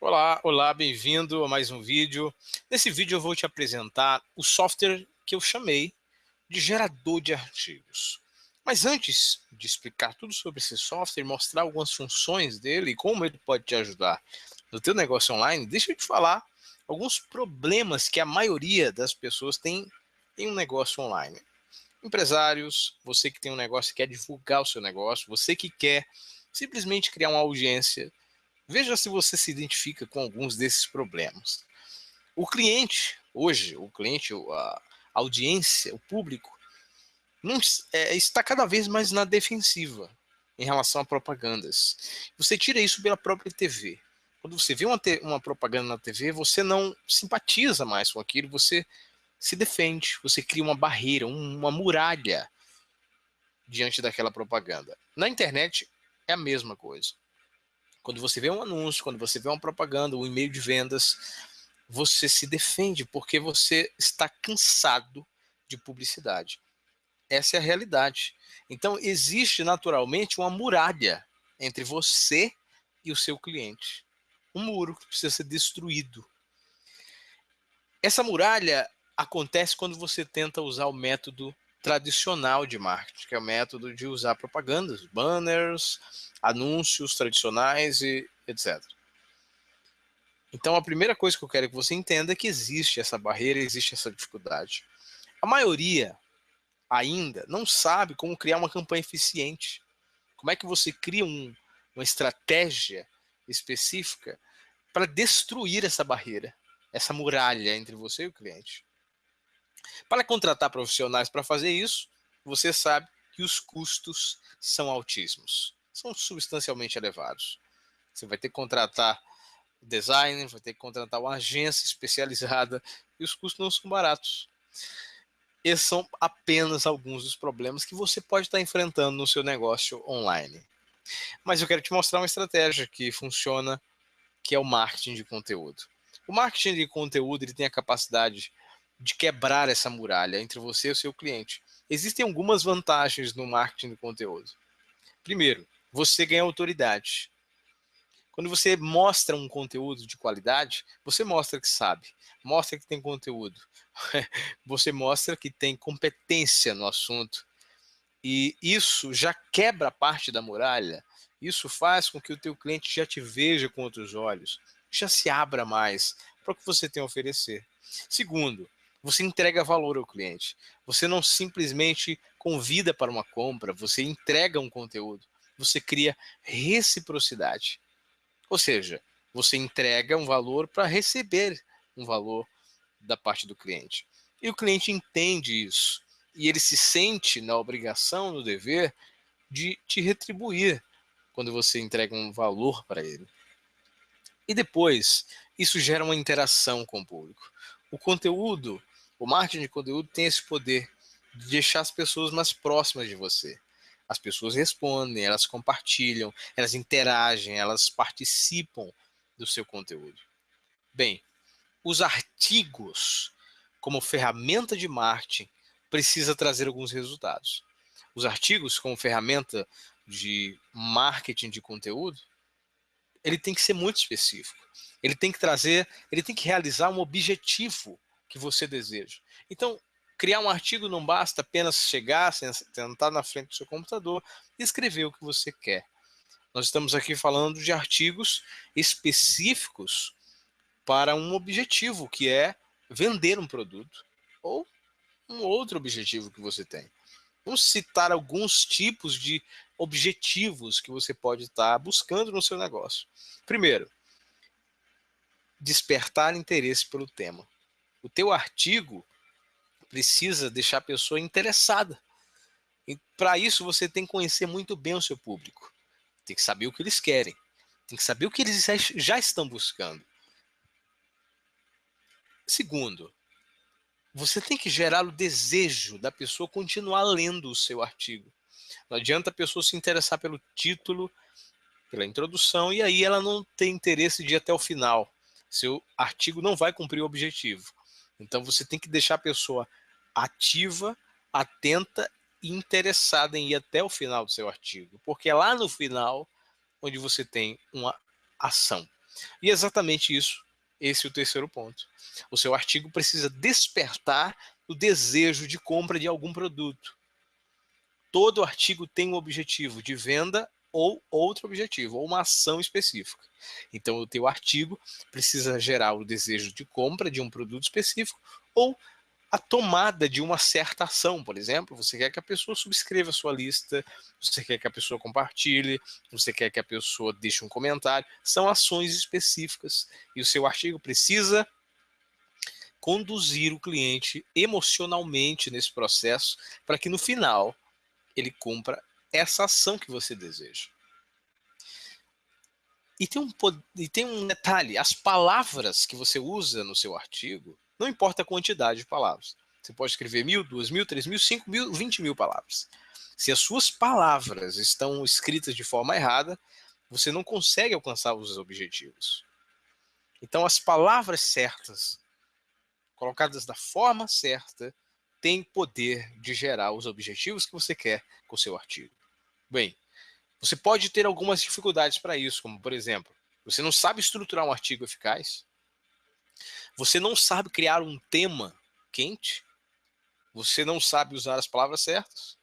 Olá, olá, bem-vindo a mais um vídeo. Nesse vídeo eu vou te apresentar o software que eu chamei de gerador de artigos. Mas antes de explicar tudo sobre esse software, mostrar algumas funções dele e como ele pode te ajudar no teu negócio online, deixa eu te falar alguns problemas que a maioria das pessoas tem em um negócio online. Empresários, você que tem um negócio e quer divulgar o seu negócio, você que quer simplesmente criar uma audiência. Veja se você se identifica com alguns desses problemas. O cliente, hoje, a audiência, o público, não, está cada vez mais na defensiva em relação a propagandas. Você tira isso pela própria TV. Quando você vê uma propaganda na TV, você não simpatiza mais com aquilo, você se defende, você cria uma barreira, uma muralha diante daquela propaganda. Na internet é a mesma coisa. Quando você vê um anúncio, quando você vê uma propaganda, um e-mail de vendas, você se defende porque você está cansado de publicidade. Essa é a realidade. Então, existe naturalmente uma muralha entre você e o seu cliente. Um muro que precisa ser destruído. Essa muralha acontece quando você tenta usar o método tradicional de marketing, que é o método de usar propagandas, banners, anúncios tradicionais e etc. Então, a primeira coisa que eu quero que você entenda é que existe essa barreira, existe essa dificuldade. A maioria ainda não sabe como criar uma campanha eficiente. Como é que você cria uma estratégia específica para destruir essa barreira, essa muralha entre você e o cliente. Para contratar profissionais para fazer isso, você sabe que os custos são altíssimos, são substancialmente elevados. Você vai ter que contratar designer, vai ter que contratar uma agência especializada e os custos não são baratos. Esses são apenas alguns dos problemas que você pode estar enfrentando no seu negócio online. Mas eu quero te mostrar uma estratégia que funciona, que é o marketing de conteúdo. O marketing de conteúdo ele tem a capacidade de quebrar essa muralha entre você e o seu cliente. Existem algumas vantagens no marketing de conteúdo. Primeiro, você ganha autoridade. Quando você mostra um conteúdo de qualidade, você mostra que sabe, mostra que tem conteúdo, você mostra que tem competência no assunto. E isso já quebra parte da muralha, isso faz com que o teu cliente já te veja com outros olhos, já se abra mais para o que você tem a oferecer. Segundo, você entrega valor ao cliente. Você não simplesmente convida para uma compra, você entrega um conteúdo, você cria reciprocidade. Ou seja, você entrega um valor para receber um valor da parte do cliente. E o cliente entende isso. E ele se sente na obrigação, no dever, de te retribuir quando você entrega um valor para ele. E depois, isso gera uma interação com o público. O conteúdo, o marketing de conteúdo tem esse poder de deixar as pessoas mais próximas de você. As pessoas respondem, elas compartilham, elas interagem, elas participam do seu conteúdo. Bem, os artigos, como ferramenta de marketing, precisa trazer alguns resultados. Os artigos, como ferramenta de marketing de conteúdo, ele tem que ser muito específico. Ele tem que trazer, ele tem que realizar um objetivo que você deseja. Então, criar um artigo não basta apenas chegar, sentar na frente do seu computador e escrever o que você quer. Nós estamos aqui falando de artigos específicos para um objetivo, que é vender um produto ou um outro objetivo que você tem. Vamos citar alguns tipos de objetivos que você pode estar buscando no seu negócio. Primeiro, despertar interesse pelo tema. O teu artigo precisa deixar a pessoa interessada. E para isso você tem que conhecer muito bem o seu público. Tem que saber o que eles querem. Tem que saber o que eles já estão buscando. Segundo, você tem que gerar o desejo da pessoa continuar lendo o seu artigo. Não adianta a pessoa se interessar pelo título, pela introdução, e aí ela não tem interesse de ir até o final. Seu artigo não vai cumprir o objetivo. Então você tem que deixar a pessoa ativa, atenta e interessada em ir até o final do seu artigo. Porque é lá no final onde você tem uma ação. E é exatamente isso, esse é o terceiro ponto. O seu artigo precisa despertar o desejo de compra de algum produto. Todo artigo tem um objetivo de venda ou outro objetivo, ou uma ação específica. Então, o teu artigo precisa gerar o desejo de compra de um produto específico ou a tomada de uma certa ação. Por exemplo, você quer que a pessoa subscreva a sua lista, você quer que a pessoa compartilhe, você quer que a pessoa deixe um comentário. São ações específicas e o seu artigo precisa conduzir o cliente emocionalmente nesse processo para que no final ele cumpra essa ação que você deseja. E tem um detalhe, as palavras que você usa no seu artigo, não importa a quantidade de palavras. Você pode escrever 1.000, 2.000, 3.000, 5.000, 20.000 palavras. Se as suas palavras estão escritas de forma errada, você não consegue alcançar os objetivos. Então, as palavras certas, colocadas da forma certa, têm poder de gerar os objetivos que você quer com o seu artigo. Bem, você pode ter algumas dificuldades para isso, como, por exemplo, você não sabe estruturar um artigo eficaz, você não sabe criar um tema quente, você não sabe usar as palavras certas,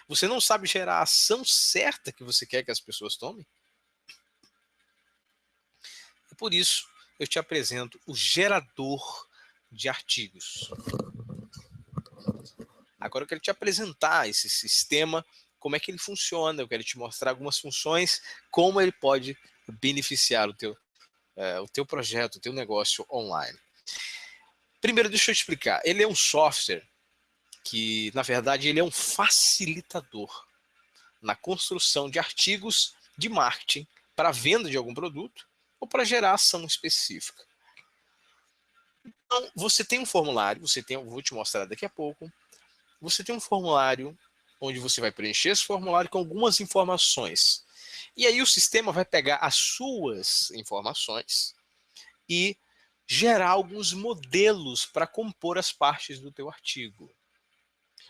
você não sabe gerar a ação certa que você quer que as pessoas tomem. E por isso, eu te apresento o gerador de artigos. Agora eu quero te apresentar esse sistema, como é que ele funciona, eu quero te mostrar algumas funções, como ele pode beneficiar o teu projeto, o teu negócio online. Primeiro, deixa eu te explicar. Ele é um software que, na verdade, ele é um facilitador na construção de artigos de marketing para a venda de algum produto ou para gerar ação específica. Então, você tem um formulário, vou te mostrar daqui a pouco, você tem um formulário onde você vai preencher esse formulário com algumas informações. E aí o sistema vai pegar as suas informações e gerar alguns modelos para compor as partes do teu artigo.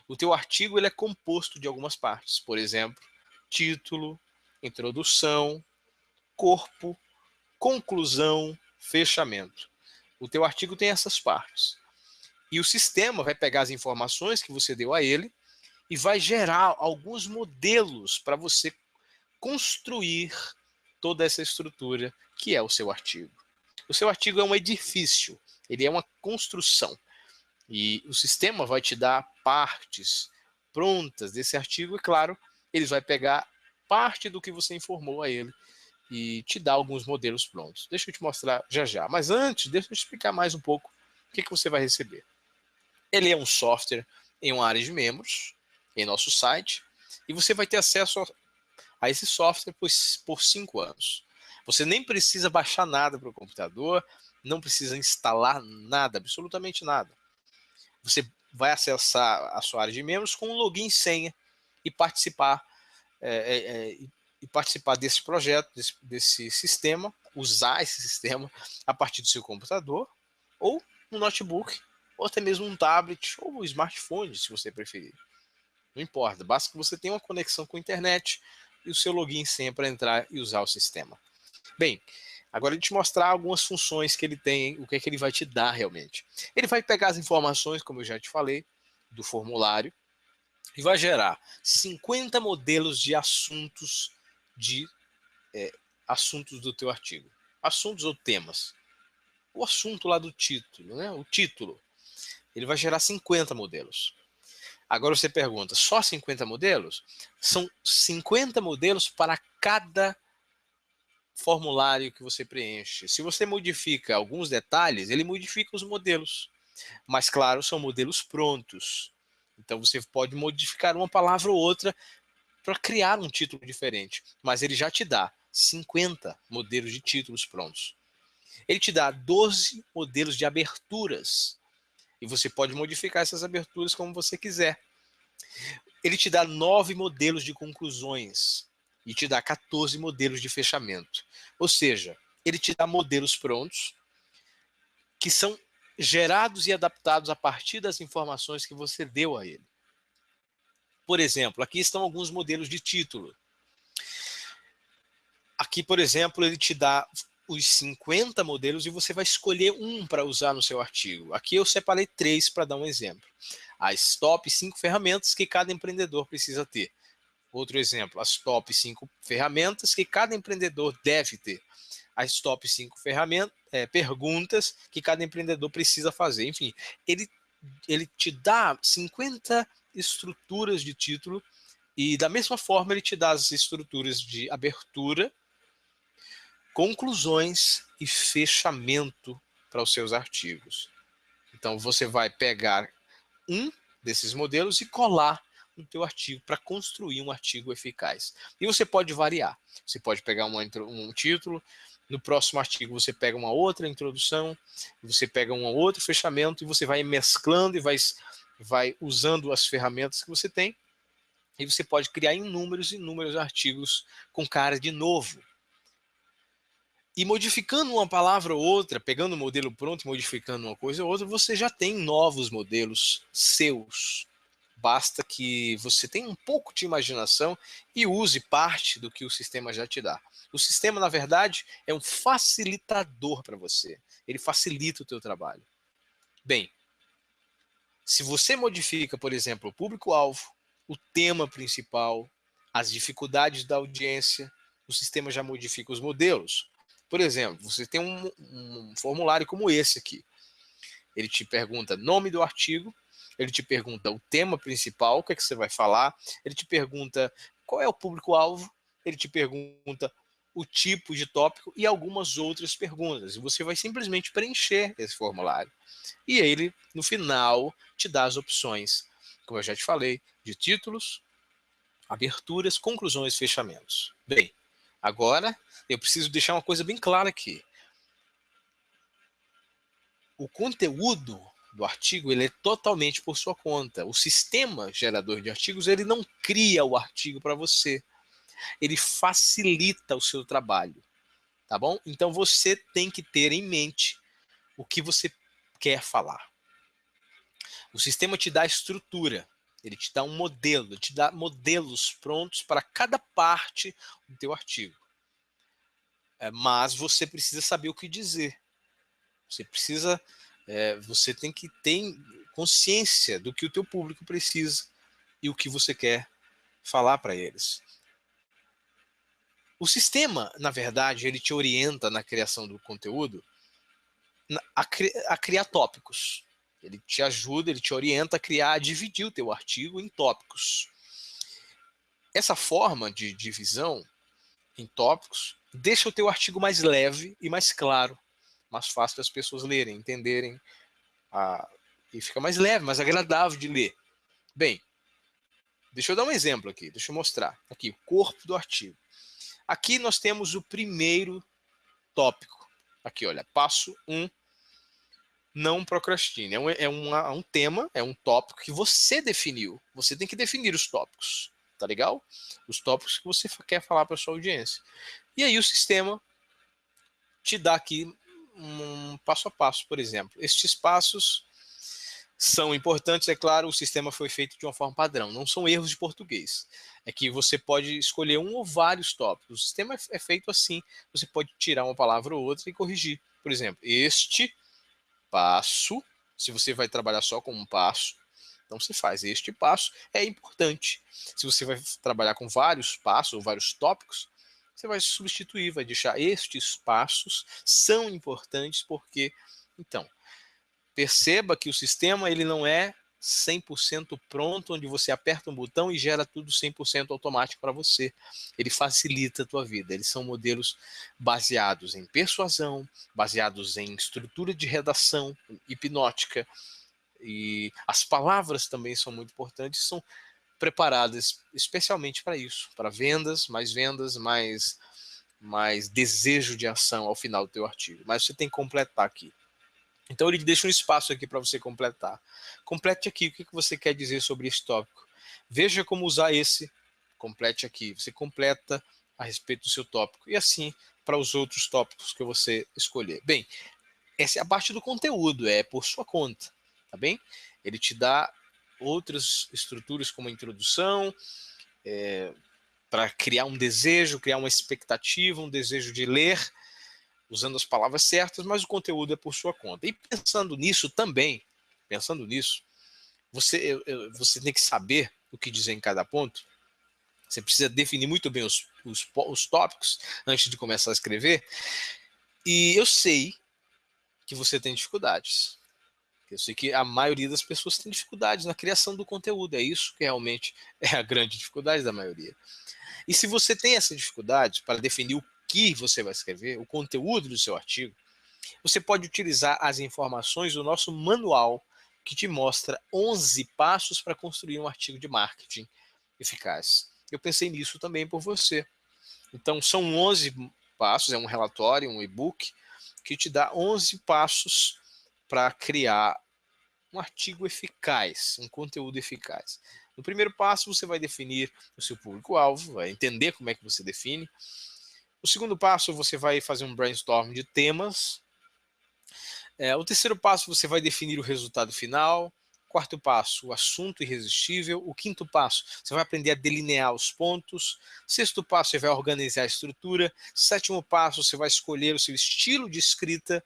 O teu artigo ele é composto de algumas partes, por exemplo, título, introdução, corpo, conclusão, fechamento. O teu artigo tem essas partes. E o sistema vai pegar as informações que você deu a ele e vai gerar alguns modelos para você construir toda essa estrutura que é o seu artigo. O seu artigo é um edifício, ele é uma construção. E o sistema vai te dar partes prontas desse artigo e, claro, ele vai pegar parte do que você informou a ele e te dar alguns modelos prontos. Deixa eu te mostrar já já. Mas antes, deixa eu te explicar mais um pouco o que você vai receber. Ele é um software em uma área de membros, em nosso site, e você vai ter acesso a esse software por 5 anos. Você nem precisa baixar nada para o computador, não precisa instalar nada, absolutamente nada. Você vai acessar a sua área de membros com um login e senha e participar, desse projeto, desse sistema, usar esse sistema a partir do seu computador, ou um notebook, ou até mesmo um tablet, ou um smartphone, se você preferir. Não importa, basta que você tenha uma conexão com a internet e o seu login e senha para entrar e usar o sistema. Bem, agora eu vou te mostrar algumas funções que ele tem, o que é que ele vai te dar realmente. Ele vai pegar as informações, como eu já te falei, do formulário, e vai gerar 50 modelos de assuntos assuntos do teu artigo. Assuntos ou temas. O assunto lá do título, né? O título. Ele vai gerar 50 modelos. Agora você pergunta, só 50 modelos? São 50 modelos para cada formulário que você preenche. Se você modifica alguns detalhes, ele modifica os modelos. Mas, claro, são modelos prontos. Então, você pode modificar uma palavra ou outra para criar um título diferente. Mas ele já te dá 50 modelos de títulos prontos. Ele te dá 12 modelos de aberturas. E você pode modificar essas aberturas como você quiser. Ele te dá 9 modelos de conclusões e te dá 14 modelos de fechamento. Ou seja, ele te dá modelos prontos que são gerados e adaptados a partir das informações que você deu a ele. Por exemplo, aqui estão alguns modelos de título. Aqui, por exemplo, ele te dá os 50 modelos e você vai escolher um para usar no seu artigo. Aqui eu separei 3 para dar um exemplo. As top 5 ferramentas que cada empreendedor precisa ter. Outro exemplo, as top 5 ferramentas que cada empreendedor deve ter. As top 5 perguntas que cada empreendedor precisa fazer. Enfim, ele te dá 50 estruturas de título e, da mesma forma, ele te dá as estruturas de abertura, conclusões e fechamento para os seus artigos. Então, você vai pegar um desses modelos e colar no teu artigo para construir um artigo eficaz. E você pode variar. Você pode pegar um título, no próximo artigo você pega uma outra introdução, você pega um outro fechamento e você vai mesclando e vai usando as ferramentas que você tem e você pode criar inúmeros artigos com cara de novo. E modificando uma palavra ou outra, pegando o modelo pronto e modificando uma coisa ou outra, você já tem novos modelos seus. Basta que você tenha um pouco de imaginação e use parte do que o sistema já te dá. O sistema, na verdade, é um facilitador para você. Ele facilita o teu trabalho. Bem, se você modifica, por exemplo, o público-alvo, o tema principal, as dificuldades da audiência, o sistema já modifica os modelos. Por exemplo, você tem um formulário como esse aqui. Ele te pergunta nome do artigo, ele te pergunta o tema principal, o que é que você vai falar, ele te pergunta qual é o público-alvo, ele te pergunta o tipo de tópico e algumas outras perguntas. E você vai simplesmente preencher esse formulário. E ele, no final, te dá as opções, como eu já te falei, de títulos, aberturas, conclusões, fechamentos. Bem, agora eu preciso deixar uma coisa bem clara aqui. O conteúdo do artigo ele é totalmente por sua conta. O sistema gerador de artigos ele não cria o artigo para você. Ele facilita o seu trabalho, tá bom? Então você tem que ter em mente o que você quer falar. O sistema te dá estrutura, ele te dá um modelo, ele te dá modelos prontos para cada parte do teu artigo. Mas você precisa saber o que dizer. Você tem que ter consciência do que o teu público precisa e o que você quer falar para eles. O sistema, na verdade, ele te orienta na criação do conteúdo a criar tópicos. Ele te ajuda, ele te orienta a dividir o teu artigo em tópicos. Essa forma de divisão em tópicos deixa o teu artigo mais leve e mais claro, mais fácil das pessoas lerem, entenderem, e fica mais leve, mais agradável de ler. Bem, deixa eu dar um exemplo aqui, deixa eu mostrar. Aqui, o corpo do artigo. Aqui nós temos o primeiro tópico. Aqui, olha, passo 1, não procrastine. É um tema, é um tópico que você definiu. Você tem que definir os tópicos, tá legal? Os tópicos que você quer falar para sua audiência. E aí o sistema te dá aqui um passo a passo, por exemplo. Estes passos são importantes, é claro, o sistema foi feito de uma forma padrão, não são erros de português. É que você pode escolher um ou vários tópicos. O sistema é feito assim, você pode tirar uma palavra ou outra e corrigir. Por exemplo, este passo, se você vai trabalhar só com um passo, então você faz este passo, é importante. Se você vai trabalhar com vários passos ou vários tópicos, você vai substituir, vai deixar estes passos são importantes porque, então, perceba que o sistema ele não é 100% pronto, onde você aperta um botão e gera tudo 100% automático para você. Ele facilita a tua vida. Eles são modelos baseados em persuasão, baseados em estrutura de redação hipnótica, e as palavras também são muito importantes, são preparadas especialmente para isso, para vendas, mais desejo de ação ao final do teu artigo. Mas você tem que completar aqui. Então ele deixa um espaço aqui para você completar. Complete aqui o que você quer dizer sobre esse tópico. Veja como usar esse, complete aqui. Você completa a respeito do seu tópico. E assim para os outros tópicos que você escolher. Bem, essa é a parte do conteúdo, é por sua conta, tá bem? Ele te dá outras estruturas como a introdução, para criar um desejo, criar uma expectativa, um desejo de ler, usando as palavras certas, mas o conteúdo é por sua conta. E pensando nisso também, você tem que saber o que dizer em cada ponto. Você precisa definir muito bem os tópicos antes de começar a escrever. E eu sei que você tem dificuldades. Eu sei que a maioria das pessoas tem dificuldades na criação do conteúdo. É isso que realmente é a grande dificuldade da maioria. E se você tem essa dificuldade para definir o que você vai escrever, o conteúdo do seu artigo, você pode utilizar as informações do nosso manual que te mostra 11 passos para construir um artigo de marketing eficaz. Eu pensei nisso também por você. Então, são 11 passos, é um relatório, um e-book, que te dá 11 passos para criar um artigo eficaz, um conteúdo eficaz. No primeiro passo, você vai definir o seu público-alvo, vai entender como é que você define. No segundo passo, você vai fazer um brainstorm de temas. O terceiro passo, você vai definir o resultado final. Quarto passo, o assunto irresistível. O quinto passo, você vai aprender a delinear os pontos. Sexto passo, você vai organizar a estrutura. Sétimo passo, você vai escolher o seu estilo de escrita.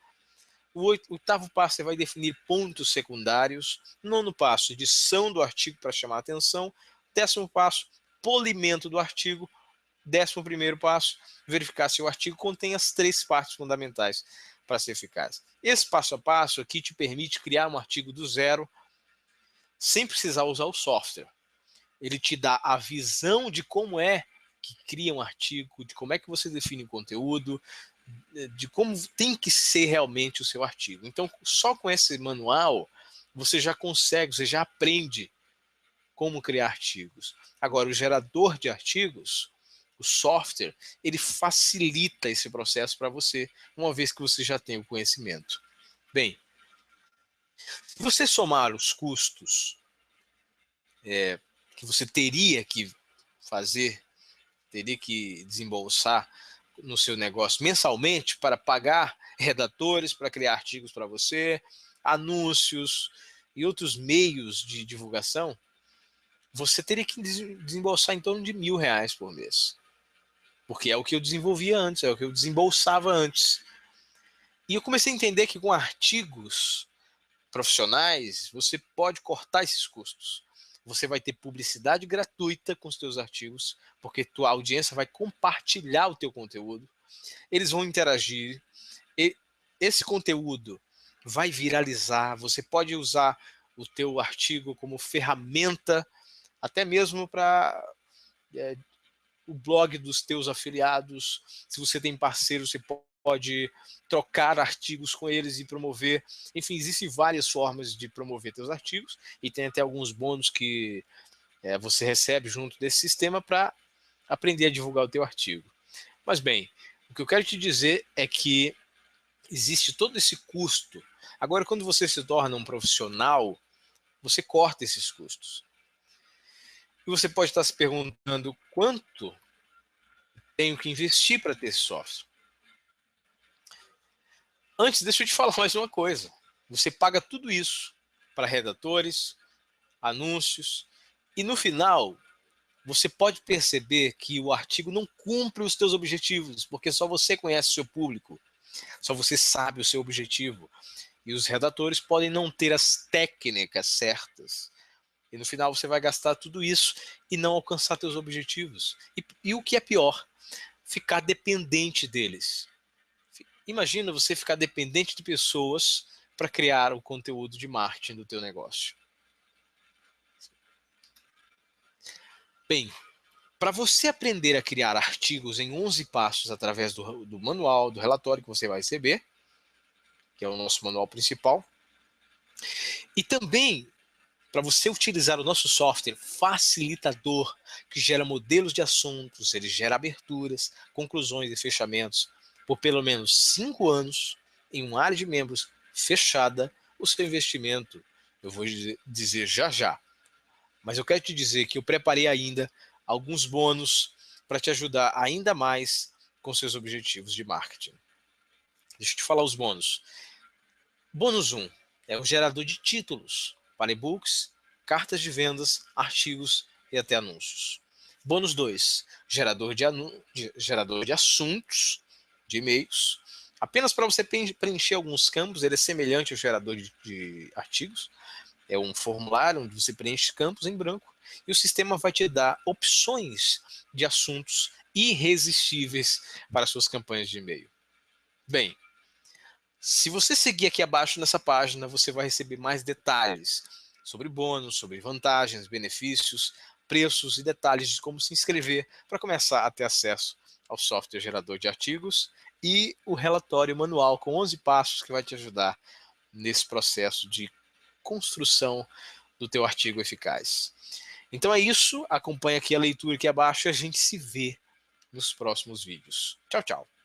O oitavo passo, você vai definir pontos secundários. Nono passo, edição do artigo para chamar a atenção. Décimo passo, polimento do artigo. 11º passo, verificar se o artigo contém as 3 partes fundamentais para ser eficaz. Esse passo a passo aqui te permite criar um artigo do zero, sem precisar usar o software. Ele te dá a visão de como é que cria um artigo, de como é que você define o conteúdo, de como tem que ser realmente o seu artigo. Então, só com esse manual, você já consegue, você já aprende como criar artigos. Agora, o gerador de artigos, o software, ele facilita esse processo para você, uma vez que você já tem o conhecimento. Bem, se você somar os custos que você teria que fazer, teria que desembolsar no seu negócio mensalmente para pagar redatores, para criar artigos para você, anúncios e outros meios de divulgação, você teria que desembolsar em torno de R$ 1.000 por mês. Porque é o que eu desenvolvia antes, é o que eu desembolsava antes. E eu comecei a entender que com artigos profissionais, você pode cortar esses custos. Você vai ter publicidade gratuita com os teus artigos, porque tua audiência vai compartilhar o teu conteúdo, eles vão interagir, e esse conteúdo vai viralizar, você pode usar o teu artigo como ferramenta, até mesmo para o blog dos teus afiliados. Se você tem parceiros, você pode trocar artigos com eles e promover. Enfim, existem várias formas de promover teus artigos e tem até alguns bônus que você recebe junto desse sistema para aprender a divulgar o teu artigo. Mas bem, o que eu quero te dizer é que existe todo esse custo. Agora, quando você se torna um profissional, você corta esses custos. E você pode estar se perguntando quanto tenho que investir para ter esse software. Antes, deixa eu te falar mais uma coisa. Você paga tudo isso para redatores, anúncios, e no final, você pode perceber que o artigo não cumpre os teus objetivos, porque só você conhece o seu público, só você sabe o seu objetivo. E os redatores podem não ter as técnicas certas. E no final você vai gastar tudo isso e não alcançar teus objetivos. E o que é pior, ficar dependente deles. Imagina você ficar dependente de pessoas para criar o conteúdo de marketing do teu negócio. Bem, para você aprender a criar artigos em 11 passos através do manual, do relatório que você vai receber, que é o nosso manual principal, e também para você utilizar o nosso software facilitador, que gera modelos de assuntos, ele gera aberturas, conclusões e fechamentos por pelo menos 5 anos em uma área de membros fechada, o seu investimento, eu vou dizer já já, mas eu quero te dizer que eu preparei ainda alguns bônus para te ajudar ainda mais com seus objetivos de marketing. Deixa eu te falar os bônus. Bônus 1 é o gerador de títulos para e-books, cartas de vendas, artigos e até anúncios. Bônus 2, gerador de assuntos, de e-mails. Apenas para você preencher alguns campos, ele é semelhante ao gerador de artigos. É um formulário onde você preenche campos em branco e o sistema vai te dar opções de assuntos irresistíveis para suas campanhas de e-mail. Bem, se você seguir aqui abaixo nessa página, você vai receber mais detalhes sobre bônus, sobre vantagens, benefícios, preços e detalhes de como se inscrever para começar a ter acesso ao software gerador de artigos e o relatório manual com 11 passos que vai te ajudar nesse processo de construção do teu artigo eficaz. Então é isso, acompanha aqui a leitura aqui abaixo e a gente se vê nos próximos vídeos. Tchau, tchau.